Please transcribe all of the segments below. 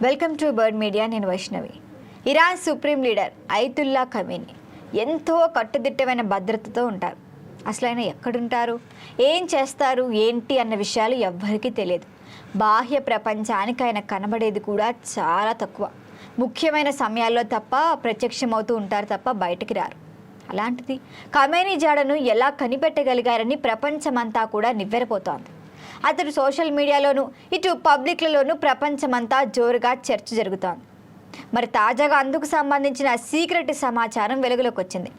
Welcome to bird media. నేను Vaishnavi. Iran supreme leader Ayatollah Khamenei ఎంతో కట్టుదిట్టమైన భద్రతతో ఉంటారు. అసలు ఆయన ఎక్కడుంటారు, ఏం చేస్తారు, ఏంటి అన్న విషయాలు ఎవ్వరికీ తెలియదు. బాహ్య ప్రపంచానికి ఆయన కనబడేది కూడా చాలా తక్కువ. ముఖ్యమైన సమయాల్లో తప్ప ప్రత్యక్షమవుతూ ఉంటారు తప్ప బయటికి రారు. అలాంటిది ఖమేనీ జాడను ఎలా కనిపెట్టగలిగారని ప్రపంచమంతా కూడా నివ్వెరపోతోంది. అతడు సోషల్ మీడియాలోనూ ఇటు పబ్లిక్లలోనూ ప్రపంచమంతా జోరుగా చర్చ జరుగుతోంది. మరి తాజాగా అందుకు సంబంధించిన సీక్రెట్ సమాచారం వెలుగులోకి వచ్చింది.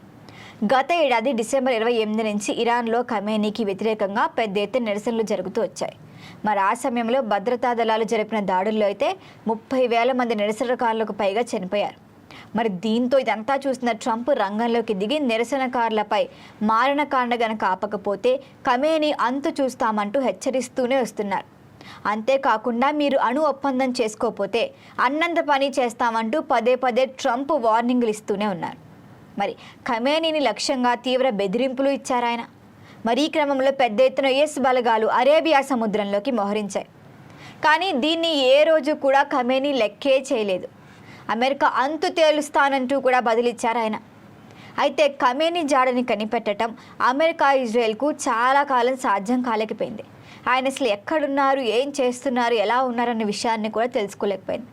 గత ఏడాది డిసెంబర్ 28 నుంచి ఇరాన్లో ఖమేనీకి వ్యతిరేకంగా పెద్ద ఎత్తున నిరసనలు జరుగుతూ వచ్చాయి. మరి ఆ సమయంలో భద్రతా దళాలు జరిపిన దాడుల్లో అయితే 30,000 మంది నిరసనకారులకు పైగా చనిపోయారు. మరి దీంతో ఇదంతా చూసిన ట్రంప్ రంగంలోకి దిగి నిరసనకారులపై మారణకాండ గనక ఆపకపోతే ఖమేనీ అంతు చూస్తామంటూ హెచ్చరిస్తూనే వస్తున్నారు. అంతేకాకుండా మీరు అణు ఒప్పందం చేసుకోకపోతే అన్నంత పని చేస్తామంటూ పదే పదే ట్రంప్ వార్నింగ్లు ఇస్తూనే ఉన్నారు. మరి ఖమేనీని లక్ష్యంగా తీవ్ర బెదిరింపులు ఇచ్చారాయన. మరి ఈ క్రమంలో పెద్ద ఎత్తున యుఎస్ బలగాలు అరేబియా సముద్రంలోకి మోహరించాయి. కానీ దీన్ని ఏ రోజు కూడా ఖమేనీ లెక్కే చేయలేదు. అమెరికా అంతు తేలుస్తానంటూ కూడా బదిలిచ్చారు ఆయన. అయితే ఖమేనీ జాడని కనిపెట్టడం అమెరికా ఇజ్రాయెల్కు చాలా కాలం సాధ్యం కాలేకపోయింది. ఆయన అసలు ఎక్కడున్నారు, ఏం చేస్తున్నారు, ఎలా ఉన్నారన్న విషయాన్ని కూడా తెలుసుకోలేకపోయింది.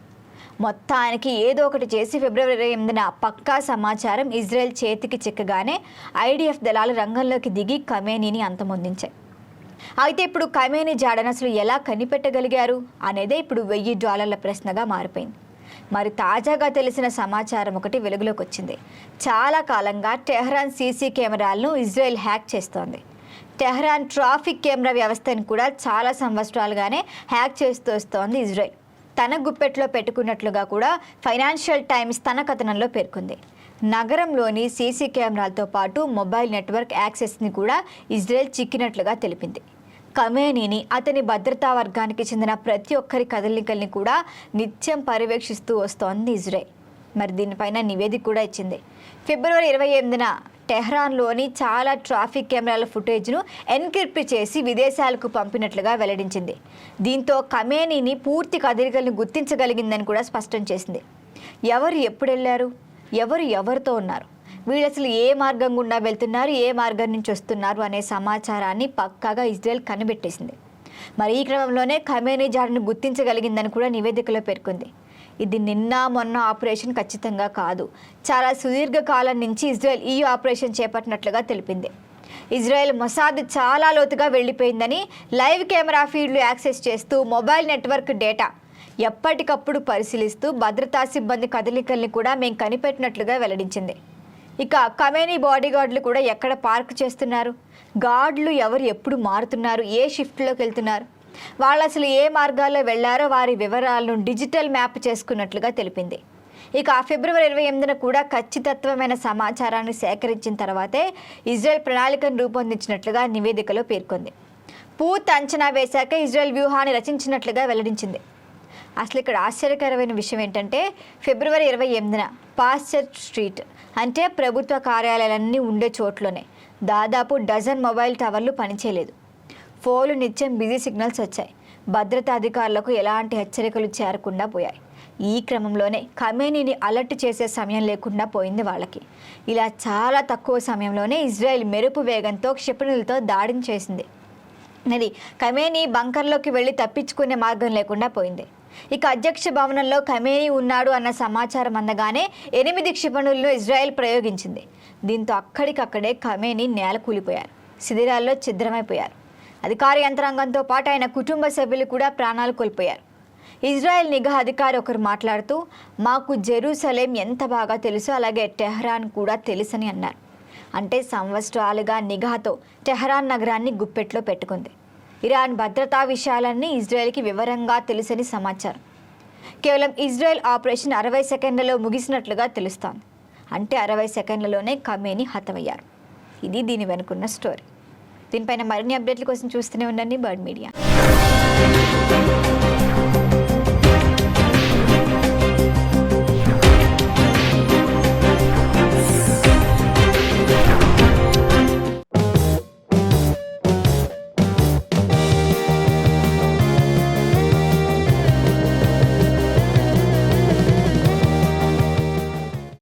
మొత్తానికి ఏదో ఒకటి చేసి ఫిబ్రవరి 28న పక్కా సమాచారం ఇజ్రాయెల్ చేతికి చిక్కగానే ఐడిఎఫ్ దళాలు రంగంలోకి దిగి ఖమేనీని అంతమొందించాయి. అయితే ఇప్పుడు ఖమేనీ జాడను అసలు ఎలా కనిపెట్టగలిగారు అనేదే ఇప్పుడు $1,000 ప్రశ్నగా మారిపోయింది. మరి తాజాగా తెలిసిన సమాచారం ఒకటి వెలుగులోకి వచ్చింది. చాలా కాలంగా టెహ్రాన్ సీసీ కెమెరాలను ఇజ్రాయెల్ హ్యాక్ చేస్తోంది. టెహ్రాన్ ట్రాఫిక్ కెమెరా వ్యవస్థను కూడా చాలా సంవత్సరాలుగానే హ్యాక్ చేస్తూ వస్తోంది ఇజ్రాయెల్. తన గుప్పెట్లో పెట్టుకున్నట్లుగా కూడా ఫైనాన్షియల్ టైమ్స్ తన కథనంలో పేర్కొంది. నగరంలోని సీసీ కెమెరాలతో పాటు మొబైల్ నెట్వర్క్ యాక్సెస్ని కూడా ఇజ్రాయెల్ చిక్కినట్లుగా తెలిపింది. ఖమేనీని, అతని భద్రతా వర్గానికి చెందిన ప్రతి ఒక్కరి కదలికల్ని కూడా నిత్యం పర్యవేక్షిస్తూ వస్తోంది ఇజ్రాయెల్. మరి దీనిపైన నివేదిక కూడా ఇచ్చింది. ఫిబ్రవరి 28న టెహ్రాన్లోని చాలా ట్రాఫిక్ కెమెరాల ఫుటేజ్ను ఎన్క్రిప్ట్ చేసి విదేశాలకు పంపినట్లుగా వెల్లడించింది. దీంతో ఖమేనీని పూర్తి కదలికలను గుర్తించగలిగిందని కూడా స్పష్టం చేసింది. ఎవరు ఎప్పుడు వెళ్ళారు, ఎవరు ఎవరితో ఉన్నారు, వీళ్ళు అసలు ఏ మార్గం గుండా వెళ్తున్నారు, ఏ మార్గం నుంచి వస్తున్నారు అనే సమాచారాన్ని పక్కాగా ఇజ్రాయెల్ కనిపెట్టేసింది. మరి ఈ క్రమంలోనే ఖమేనీ జాడను గుర్తించగలిగిందని కూడా నివేదికలో పేర్కొంది. ఇది నిన్న మొన్న ఆపరేషన్ ఖచ్చితంగా కాదు. చాలా సుదీర్ఘకాలం నుంచి ఇజ్రాయెల్ ఈ ఆపరేషన్ చేపట్టినట్లుగా తెలిపింది. ఇజ్రాయెల్ మొసాద్ చాలా లోతుగా వెళ్ళిపోయిందని, లైవ్ కెమెరా ఫీడ్లు యాక్సెస్ చేస్తూ మొబైల్ నెట్వర్క్ డేటా ఎప్పటికప్పుడు పరిశీలిస్తూ భద్రతా సిబ్బంది కదలికల్ని కూడా మేము కనిపెట్టినట్లుగా వెల్లడించింది. ఇక ఖమేనీ బాడీగార్డులు కూడా ఎక్కడ పార్క్ చేస్తున్నారు, గార్డులు ఎవరు ఎప్పుడు మారుతున్నారు, ఏ షిఫ్ట్లోకి వెళ్తున్నారు, వాళ్ళు అసలు ఏ మార్గాల్లో వెళ్లారో వారి వివరాలను డిజిటల్ మ్యాప్ చేసుకున్నట్లుగా తెలిపింది. ఇక ఫిబ్రవరి 28న కూడా ఖచ్చితత్వమైన సమాచారాన్ని సేకరించిన తర్వాతే ఇజ్రాయెల్ ప్రణాళికను రూపొందించినట్లుగా నివేదికలో పేర్కొంది. పూర్తి అంచనా వేశాక ఇజ్రాయెల్ వ్యూహాన్ని రచించినట్లుగా వెల్లడించింది. అసలు ఇక్కడ ఆశ్చర్యకరమైన విషయం ఏంటంటే ఫిబ్రవరి 28న పాస్చర్ స్ట్రీట్ అంటే ప్రభుత్వ కార్యాలయాలన్నీ ఉండే చోట్లోనే దాదాపు డజన్ మొబైల్ టవర్లు పనిచేయలేదు. ఫోన్లు నిత్యం బిజీ సిగ్నల్స్ వచ్చాయి. భద్రతా అధికారులకు ఎలాంటి హెచ్చరికలు చేరకుండా పోయాయి. ఈ క్రమంలోనే ఖమేనీని అలర్ట్ చేసే సమయం లేకుండా పోయింది వాళ్ళకి. ఇలా చాలా తక్కువ సమయంలోనే ఇజ్రాయెల్ మెరుపు వేగంతో క్షిపణులతో దాడిని చేసింది. అది ఖమేనీ బంకర్లోకి వెళ్ళి తప్పించుకునే మార్గం లేకుండా పోయింది. ఇక అధ్యక్ష భవనంలో ఖమేనీ ఉన్నాడు అన్న సమాచారం అందగానే 8 క్షిపణులను ఇజ్రాయెల్ ప్రయోగించింది. దీంతో అక్కడికక్కడే ఖమేనీ నేల కూలిపోయారు, శిథిరాల్లో ఛిద్రమైపోయారు. అధికార యంత్రాంగంతో పాటు ఆయన కుటుంబ సభ్యులు కూడా ప్రాణాలు కోల్పోయారు. ఇజ్రాయెల్ నిఘా అధికారి ఒకరు మాట్లాడుతూ, మాకు జెరూసలేం ఎంత బాగా తెలుసు, అలాగే టెహ్రాన్ కూడా తెలుసని అన్నారు. అంటే సంవత్సరాలుగా నిఘాతో టెహ్రాన్ నగరాన్ని గుప్పెట్లో పెట్టుకుంది. ఇరాన్ భద్రతా విషయాలన్నీ ఇజ్రాయెల్కి వివరంగా తెలుసని సమాచారం. కేవలం ఇజ్రాయెల్ ఆపరేషన్ 60 సెకండ్లలో ముగిసినట్లుగా తెలుస్తోంది. అంటే 60 సెకండ్లలోనే ఖమేనీ హతమయ్యారు. ఇది దీని వెనుకున్న స్టోరీ. దీనిపైన మరిన్ని అప్డేట్ల కోసం చూస్తూనే ఉండండి బర్డ్ మీడియా.